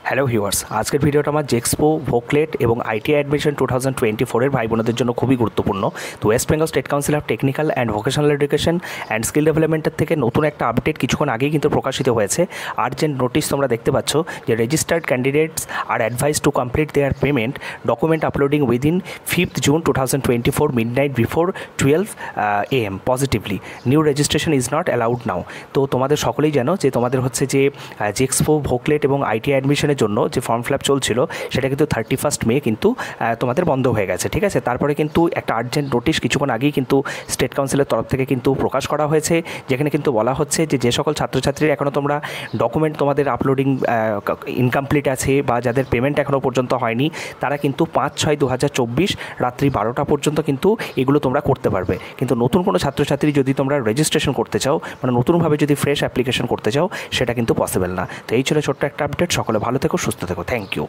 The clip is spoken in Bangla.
হ্যালো ভিউয়ার্স, আজকের ভিডিওটা আমার জেক্সপো ভোকলেট এবং আইটিআই অ্যাডমিশন 2024 ভাই বোনদের জন্য খুবই গুরুত্বপূর্ণ। তো West Bengal state council of technical and vocational education and skill ডেভেলপমেন্টের থেকে নতুন একটা আপডেট কিছুক্ষণ আগেই কিন্তু প্রকাশিত হয়েছে। আর্জেন্ট নোটিশ তোমরা দেখতে পাচ্ছ যে registered candidates are advised to complete their payment document uploading within 5th June 2024 midnight before 12 AM positively. New registration is not allowed now. তো তোমাদের সকলেই জানো যে তোমাদের হচ্ছে যে জেক্সপো ভোকলেট এবং আইটিআই অ্যাডমিশনের জন্য যে ফর্ম ফিল আপ চলছিল সেটা কিন্তু 31 মে কিন্তু তোমাদের বন্ধ হয়ে গেছে, ঠিক আছে। তারপরে কিন্তু একটা আর্জেন্ট নোটিশ কিছুক্ষণ আগেই কিন্তু স্টেট কাউন্সিলের তরফ থেকে কিন্তু প্রকাশ করা হয়েছে, যেখানে কিন্তু বলা হচ্ছে যে সকল ছাত্রছাত্রীরা এখনও তোমরা ডকুমেন্ট তোমাদের আপলোডিং ইনকমপ্লিট আছে বা যাদের পেমেন্ট এখনও পর্যন্ত হয়নি তারা কিন্তু 5/6/2024 রাত্রি 12টা পর্যন্ত কিন্তু এগুলো তোমরা করতে পারবে। কিন্তু নতুন কোনো ছাত্রছাত্রী যদি তোমরা রেজিস্ট্রেশন করতে চাও, মানে নতুনভাবে যদি ফ্রেশ অ্যাপ্লিকেশন করতে চাও, সেটা কিন্তু পসিবল না। তো এই ছিল ছোট্ট একটা আপডেট। সকলে ভালো থেকো, সুস্থ থেকো। Thank you.